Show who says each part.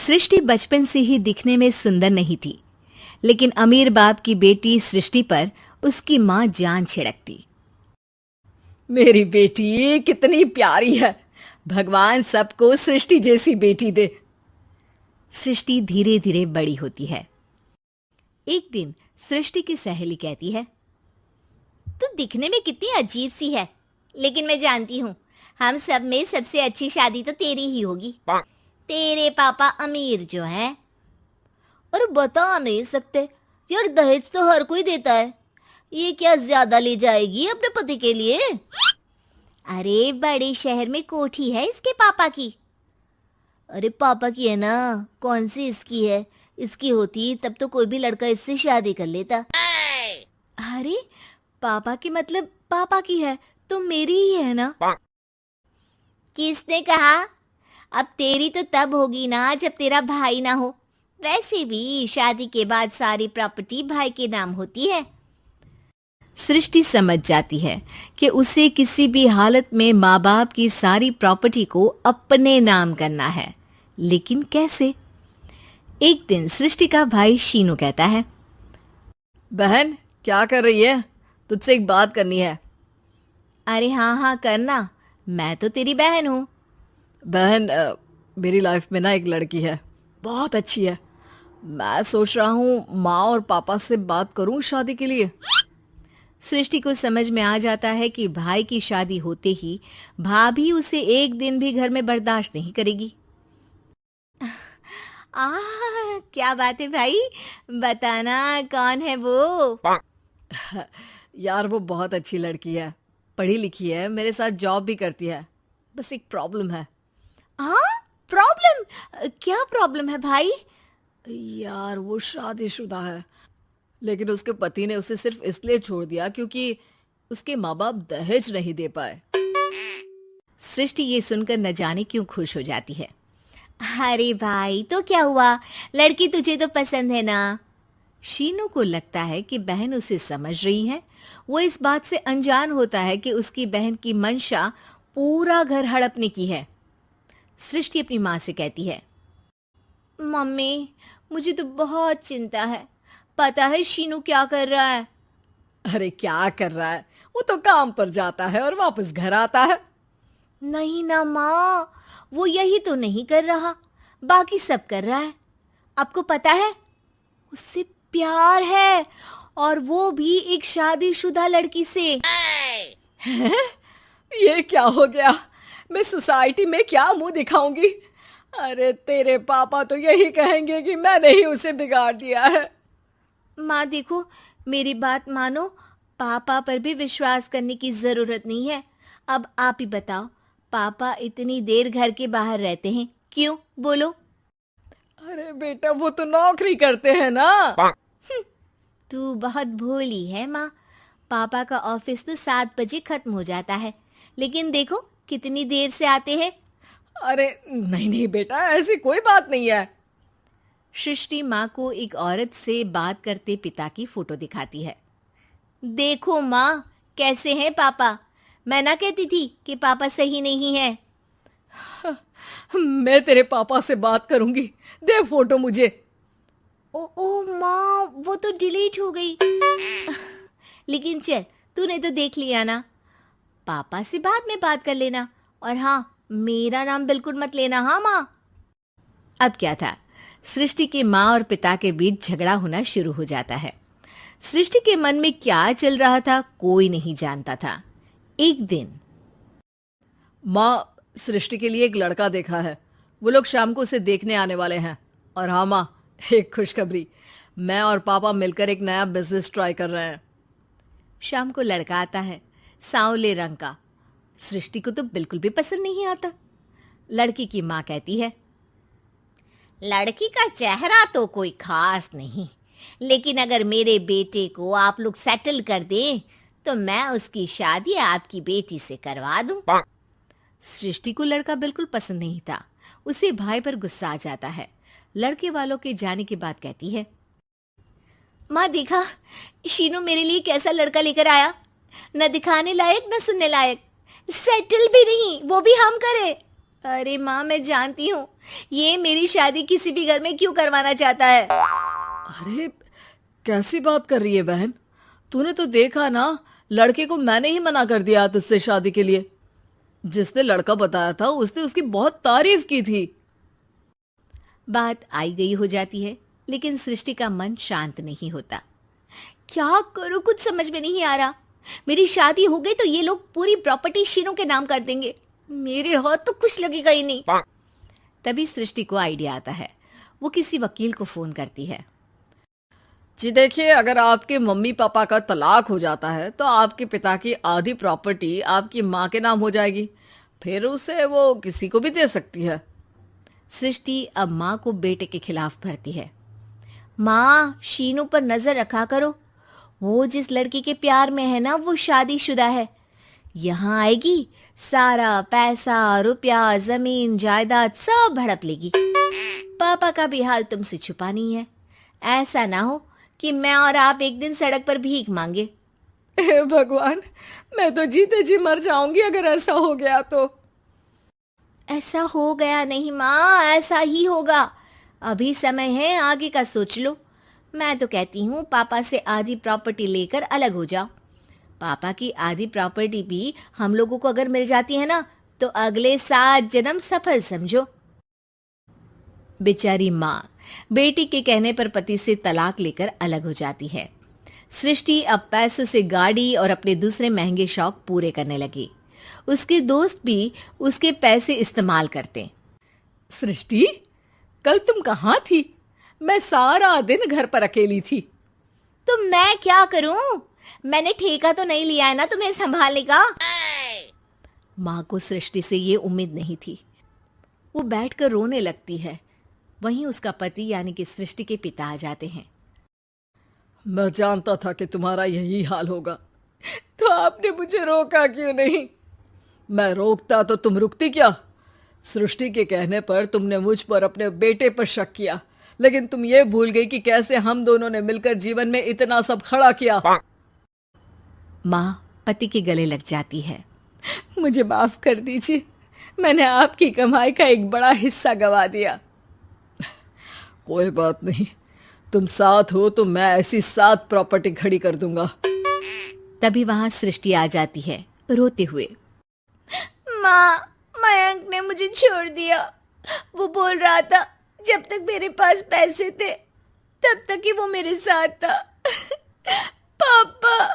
Speaker 1: सृष्टि बचपन से ही दिखने में सुंदर नहीं थी, लेकिन अमीर बाप की बेटी सृष्टि पर उसकी माँ जान छिड़कती।
Speaker 2: मेरी बेटी कितनी प्यारी है, भगवान सबको सृष्टि जैसी बेटी दे।
Speaker 1: सृष्टि धीरे धीरे बड़ी होती है। एक दिन सृष्टि की सहेली कहती है,
Speaker 3: तू दिखने में कितनी अजीब सी है, लेकिन मैं जानती हूँ हम सब में सबसे अच्छी शादी तो तेरी ही होगी। तेरे पापा अमीर जो हैं। और बता नहीं सकते यार, दहेज तो हर कोई देता है, ये क्या ज्यादा ले जाएगी अपने पति के लिए? अरे बड़े शहर में कोठी है इसके पापा की। अरे पापा की है ना, कौन सी इसकी है? इसकी होती तब तो कोई भी लड़का इससे शादी कर लेता।
Speaker 1: अरे पापा की मतलब पापा की है तो मेरी ही है ना?
Speaker 3: किसने कहा? अब तेरी तो तब होगी ना जब तेरा भाई ना हो। वैसे भी शादी के बाद सारी प्रॉपर्टी भाई के नाम होती है।
Speaker 1: सृष्टि समझ जाती है कि उसे किसी भी हालत में माँ बाप की सारी प्रॉपर्टी को अपने नाम करना है, लेकिन कैसे? एक दिन सृष्टि का भाई शीनू कहता है,
Speaker 2: बहन क्या कर रही है? तुझसे एक बात करनी है।
Speaker 1: अरे हाँ हाँ करना, मैं तो तेरी बहन हूँ।
Speaker 2: बहन मेरी लाइफ में ना एक लड़की है, बहुत अच्छी है। मैं सोच रहा हूँ माँ और पापा से बात करूँ शादी के लिए।
Speaker 1: सृष्टि को समझ में आ जाता है कि भाई की शादी होते ही भाभी उसे एक दिन भी घर में बर्दाश्त नहीं करेगी। क्या बात है भाई, बताना कौन है वो?
Speaker 2: यार वो बहुत अच्छी लड़की है, पढ़ी लिखी है, मेरे साथ जॉब भी करती है। बस एक प्रॉब्लम है।
Speaker 1: प्रॉब्लम? क्या प्रॉब्लम है भाई?
Speaker 2: यार वो शादीशुदा है, लेकिन उसके पति ने उसे सिर्फ इसलिए छोड़ दिया क्योंकि उसके माँ बाप दहेज नहीं दे पाए।
Speaker 1: सृष्टि ये सुनकर न जाने क्यों खुश हो जाती है।
Speaker 3: अरे भाई तो क्या हुआ, लड़की तुझे तो पसंद है ना?
Speaker 1: शीनू को लगता है कि बहन उसे समझ रही है। वो इस बात से अनजान होता है कि उसकी बहन की मंशा पूरा घर हड़पने की है। सृष्टि अपनी माँ से कहती है,
Speaker 3: मम्मी मुझे तो बहुत चिंता है। पता है शीनू क्या कर रहा है?
Speaker 2: अरे क्या कर रहा है? वो तो काम पर जाता है और वापस घर आता है।
Speaker 3: नहीं ना माँ, वो यही तो नहीं कर रहा, बाकी सब कर रहा है। आपको पता है उससे प्यार है, और वो भी एक शादीशुदा लड़की से।
Speaker 2: ये क्या हो गया? मैं सोसाइटी में क्या मुंह दिखाऊंगी? अरे तेरे पापा तो यही कहेंगे कि मैंने ही उसे बिगाड़ दिया है।
Speaker 3: माँ देखो, मेरी बात मानो, पापा पर भी विश्वास करने की जरूरत नहीं है। अब आप ही बताओ, पापा इतनी देर घर के बाहर रहते हैं क्यों? बोलो।
Speaker 2: अरे बेटा वो तो नौकरी करते हैं ना।
Speaker 3: तू बहुत भोली है माँ। पापा का ऑफिस तो 7 बजे खत्म हो जाता है, लेकिन देखो कितनी देर से आते हैं।
Speaker 2: अरे नहीं नहीं बेटा, ऐसी कोई बात नहीं है।
Speaker 1: सृष्टि माँ को एक औरत से बात करते पिता की फोटो दिखाती है।
Speaker 3: देखो माँ, कैसे हैं पापा? मैं ना कहती थी कि पापा सही नहीं है।
Speaker 2: मैं तेरे पापा से बात करूंगी, दे फोटो मुझे।
Speaker 3: ओ माँ, वो तो डिलीट हो गई। लेकिन चल, तूने तो देख लिया ना। पापा से बाद में बात कर लेना, और हाँ, मेरा नाम बिल्कुल मत लेना। हाँ माँ।
Speaker 1: अब क्या था, सृष्टि के माँ और पिता के बीच झगड़ा होना शुरू हो जाता है। सृष्टि के मन में क्या चल रहा था कोई नहीं जानता था। एक दिन,
Speaker 2: माँ सृष्टि के लिए एक लड़का देखा है, वो लोग शाम को उसे देखने आने वाले हैं। और हाँ माँ, एक खुशखबरी, मैं और पापा मिलकर एक नया बिजनेस ट्राई कर रहे हैं।
Speaker 1: शाम को लड़का आता है, सांवले रंग का। सृष्टि को तो बिल्कुल भी पसंद नहीं आता। लड़की की माँ कहती है,
Speaker 3: लड़की का चेहरा तो कोई खास नहीं, लेकिन अगर मेरे बेटे को आप लोग सेटल कर दें तो मैं उसकी शादी आपकी बेटी से करवा दूं।
Speaker 1: सृष्टि को लड़का बिल्कुल पसंद नहीं था। उसे भाई पर गुस्सा आ जाता है। लड़के वालों के जाने के बाद कहती है,
Speaker 3: माँ देखा, शीनू मेरे लिए कैसा लड़का लेकर आया, न दिखाने लायक न सुनने लायक, सेटल भी नहीं, वो भी हम करे। अरे माँ, मैं जानती हूँ ये मेरी शादी किसी भी घर में क्यों करवाना चाहता है।
Speaker 2: अरे कैसी बात कर रही है बहन? तूने तो देखा ना, लड़के को मैंने ही मना कर दिया तुझसे शादी के लिए। जिसने लड़का बताया था उसने उसकी बहुत तारीफ की थी।
Speaker 1: बात आई गई हो जाती है, लेकिन सृष्टि का मन शांत नहीं होता। क्या करूं, कुछ समझ में नहीं आ रहा। मेरी शादी हो गई तो ये लोग पूरी प्रॉपर्टी शीनू के नाम कर देंगे, मेरे हाथ तो कुछ लगेगा ही नहीं। तभी सृष्टि को आइडिया आता है। वो किसी वकील को फोन करती है।
Speaker 2: जी देखिए, अगर आपके मम्मी पापा का तलाक हो जाता है तो आपके पिता की आधी प्रॉपर्टी आपकी माँ के नाम हो जाएगी, फिर उसे वो किसी को भी दे सकती है।
Speaker 1: सृष्टि अब माँ को बेटे के खिलाफ भरती है। माँ, शीनू पर नजर रखा करो, वो जिस लड़की के प्यार में है ना वो शादीशुदा है। यहाँ आएगी, सारा पैसा रुपया जमीन जायदाद सब हड़प लेगी। पापा का भी हाल तुमसे छुपा नहीं है। ऐसा ना हो कि मैं और आप एक दिन सड़क पर भीख मांगे।
Speaker 2: हे भगवान, मैं तो जीते जी मर जाऊंगी अगर ऐसा हो गया तो।
Speaker 3: ऐसा हो गया नहीं माँ, ऐसा ही होगा। अभी समय है, आगे का सोच लो। मैं तो कहती हूँ पापा से आधी प्रॉपर्टी लेकर अलग हो जाओ। पापा की आधी प्रॉपर्टी भी हम लोगों को अगर मिल जाती है ना तो अगले 7 जन्म सफल समझो।
Speaker 1: बेचारी माँ बेटी के कहने पर पति से तलाक लेकर अलग हो जाती है। सृष्टि अब पैसों से गाड़ी और अपने दूसरे महंगे शौक पूरे करने लगी। उसके दोस्त भी उसके पैसे इस्तेमाल करते।
Speaker 2: सृष्टि, कल तुम कहाँ थी? मैं सारा दिन घर पर अकेली थी।
Speaker 3: तो मैं क्या करूं? मैंने ठेका तो नहीं लिया है ना तुम्हें संभालने का।
Speaker 1: माँ को सृष्टि से ये उम्मीद नहीं थी। वो बैठकर रोने लगती है। वहीं उसका पति यानी कि सृष्टि के पिता आ जाते हैं।
Speaker 2: मैं जानता था कि तुम्हारा यही हाल होगा, तो आपने मुझे रोका क्यों नहीं? मैं रोकता तो तुम रुकती क्या? सृष्टि के कहने पर तुमने मुझ पर अपने बेटे पर शक किया, लेकिन तुम ये भूल गई कि कैसे हम दोनों ने मिलकर जीवन में इतना सब खड़ा किया।
Speaker 1: माँ पति के गले लग जाती है।
Speaker 2: मुझे माफ कर दीजिए, मैंने आपकी कमाई का एक बड़ा हिस्सा गवा दिया। कोई बात नहीं, तुम साथ हो तो मैं ऐसी 7 प्रॉपर्टी खड़ी कर दूंगा।
Speaker 1: तभी वहां सृष्टि आ जाती है रोते हुए।
Speaker 3: माँ, मयंक ने मुझे छोड़ दिया। वो बोल रहा था जब तक मेरे पास पैसे थे तब तक ही वो मेरे साथ था। पापा,